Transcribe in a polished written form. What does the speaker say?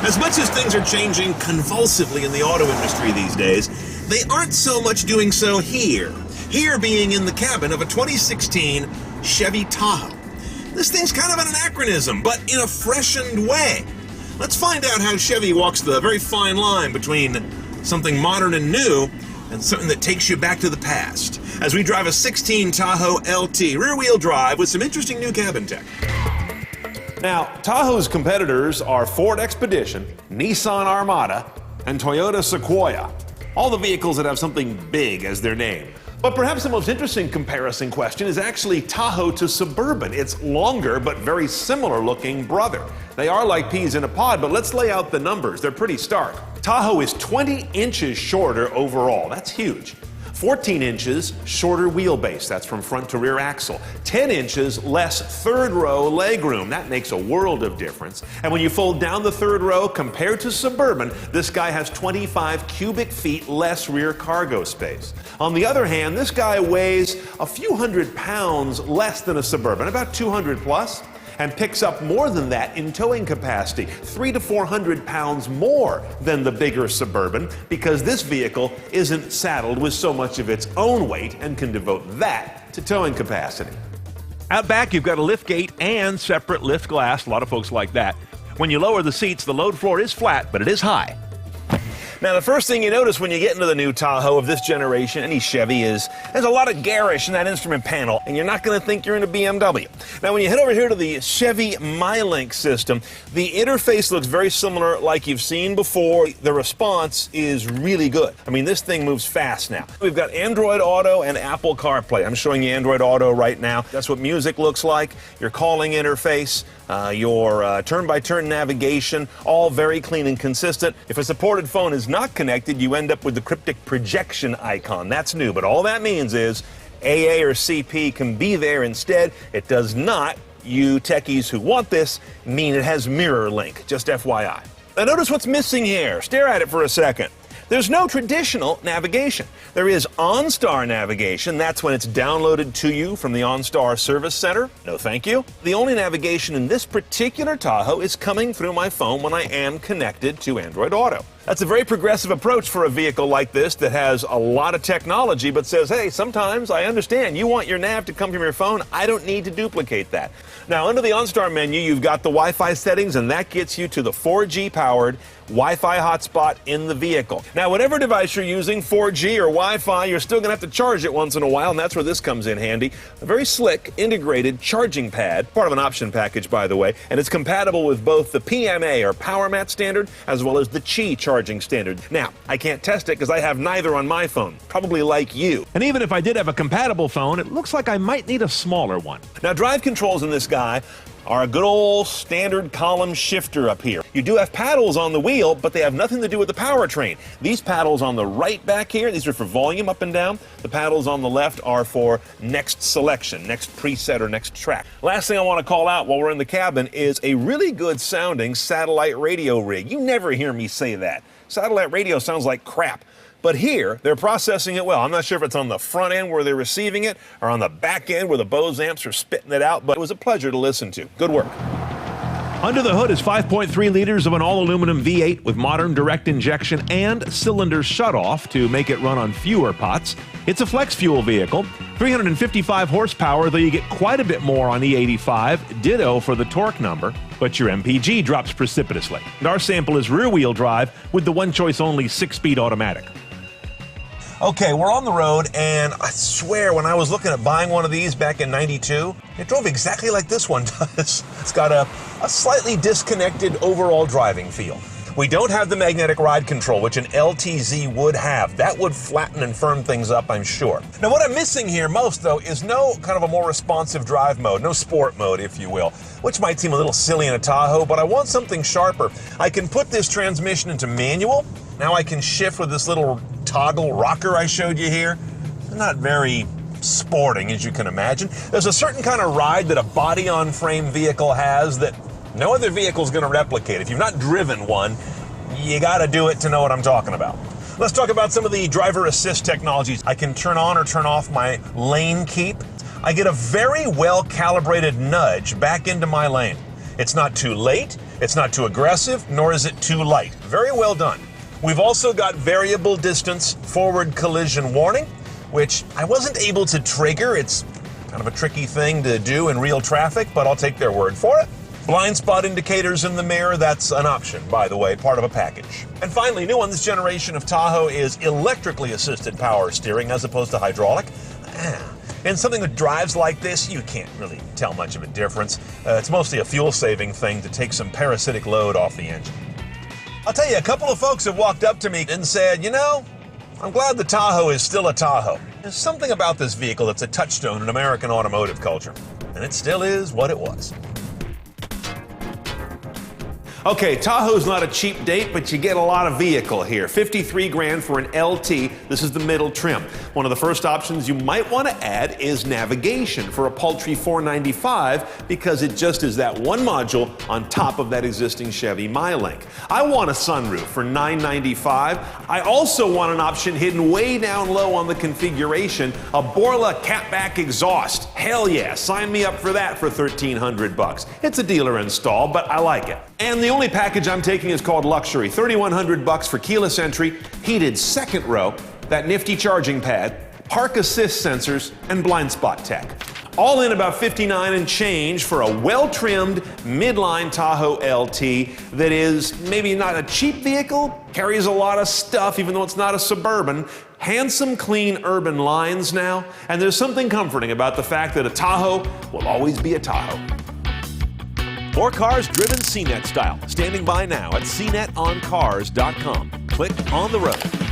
As much as things are changing convulsively in the auto industry these days, they aren't so much doing so here. Here being in the cabin of a 2016 Chevy Tahoe. This thing's kind of an anachronism, but in a freshened way. Let's find out how Chevy walks the very fine line between something modern and new and something that takes you back to the past, as we drive a 16 Tahoe LT rear-wheel drive with some interesting new cabin tech. Now, Tahoe's competitors are Ford Expedition, Nissan Armada, and Toyota Sequoia. All the vehicles that have something big as their name. But perhaps the most interesting comparison question is actually Tahoe to Suburban, its longer but very similar looking brother. They are like peas in a pod, but let's lay out the numbers. They're pretty stark. Tahoe is 20 inches shorter overall. That's huge. 14 inches shorter wheelbase, that's from front to rear axle. 10 inches less third row legroom, that makes a world of difference. And when you fold down the third row compared to Suburban, this guy has 25 cubic feet less rear cargo space. On the other hand, this guy weighs a few hundred pounds less than a Suburban, about 200 plus. And picks up more than that in towing capacity, 300 to 400 pounds more than the bigger Suburban, because this vehicle isn't saddled with so much of its own weight and can devote that to towing capacity. Out back, you've got a lift gate and separate lift glass. A lot of folks like that. When you lower the seats, the load floor is flat, but it is high. Now, the first thing you notice when you get into the new Tahoe of this generation, any Chevy, is there's a lot of garish in that instrument panel, and you're not going to think you're in a BMW. Now, when you head over here to the Chevy MyLink system, the interface looks very similar like you've seen before. The response is really good. I mean, this thing moves fast now. We've got Android Auto and Apple CarPlay. I'm showing you Android Auto right now. That's what music looks like, your calling interface, your turn-by-turn navigation, all very clean and consistent. If a supported phone is not connected, you end up with the cryptic projection icon. That's new, but all that means is AA or CP can be there instead. It does not, you techies who want this, mean it has mirror link, just FYI. Now notice what's missing here. Stare at it for a second. There's no traditional navigation. There is OnStar navigation. That's when it's downloaded to you from the OnStar Service Center. No thank you. The only navigation in this particular Tahoe is coming through my phone when I am connected to Android Auto. That's a very progressive approach for a vehicle like this that has a lot of technology but says, hey, sometimes I understand you want your nav to come from your phone. I don't need to duplicate that. Now, under the OnStar menu, you've got the Wi-Fi settings, and that gets you to the 4G-powered Wi-Fi hotspot in the vehicle. Now, whatever device you're using, 4G or Wi-Fi, you're still going to have to charge it once in a while, and that's where this comes in handy. A very slick, integrated charging pad, part of an option package, by the way, and it's compatible with both the PMA, or Power Mat standard, as well as the Qi charging standard. Now, I can't test it because I have neither on my phone, probably like you. And even if I did have a compatible phone, it looks like I might need a smaller one. Now, drive controls in this guy are a good old standard column shifter up here. You do have paddles on the wheel, but they have nothing to do with the powertrain. These paddles on the right back here, these are for volume up and down. The paddles on the left are for next selection, next preset or next track. Last thing I want to call out while we're in the cabin is a really good sounding satellite radio rig. You never hear me say that. Satellite radio sounds like crap. But here, they're processing it well. I'm not sure if it's on the front end where they're receiving it or on the back end where the Bose amps are spitting it out, but it was a pleasure to listen to. Good work. Under the hood is 5.3 liters of an all-aluminum V8 with modern direct injection and cylinder shutoff to make it run on fewer pots. It's a flex fuel vehicle, 355 horsepower, though you get quite a bit more on E85, ditto for the torque number, but your MPG drops precipitously. And our sample is rear-wheel drive with the one-choice only 6-speed automatic. Okay, we're on the road, and I swear when I was looking at buying one of these back in '92, it drove exactly like this one does. It's got a slightly disconnected overall driving feel. We don't have the magnetic ride control, which an LTZ would have. That would flatten and firm things up, I'm sure. Now, what I'm missing here most, though, is no kind of a more responsive drive mode, no sport mode, if you will, which might seem a little silly in a Tahoe, but I want something sharper. I can put this transmission into manual. Now I can shift with this little toggle rocker I showed you here. Not very sporting, as you can imagine. There's a certain kind of ride that a body-on-frame vehicle has that no other vehicle is going to replicate. If you've not driven one, you got to do it to know what I'm talking about. Let's talk about some of the driver assist technologies. I can turn on or turn off my lane keep. I get a very well-calibrated nudge back into my lane. It's not too late, It's not too aggressive, nor is it too light. Very well done. We've also got variable distance forward collision warning, which I wasn't able to trigger. It's kind of a tricky thing to do in real traffic, but I'll take their word for it. Blind spot indicators in the mirror, that's an option, by the way, part of a package. And finally, new on this generation of Tahoe is electrically assisted power steering as opposed to hydraulic. In something that drives like this, you can't really tell much of a difference. It's mostly a fuel-saving thing to take some parasitic load off the engine. I'll tell you, a couple of folks have walked up to me and said, you know, I'm glad the Tahoe is still a Tahoe. There's something about this vehicle that's a touchstone in American automotive culture, and it still is what it was. Okay, Tahoe's not a cheap date, but you get a lot of vehicle here. 53 grand for an LT. This is the middle trim. One of the first options you might want to add is navigation for a paltry $495 because it just is that one module on top of that existing Chevy MyLink. I want a sunroof for $995. I also want an option hidden way down low on the configuration, a Borla catback exhaust. Hell yeah, sign me up for that for $1,300. It's a dealer install, but I like it. And the only package I'm taking is called Luxury. $3,100 for keyless entry, heated second row, that nifty charging pad, park assist sensors, and blind spot tech. All in about $59 and change for a well-trimmed midline Tahoe LT that is maybe not a cheap vehicle, carries a lot of stuff even though it's not a Suburban. Handsome, clean urban lines now, and there's something comforting about the fact that a Tahoe will always be a Tahoe. More cars driven CNET style. Standing by now at cnetoncars.com. Click on the road.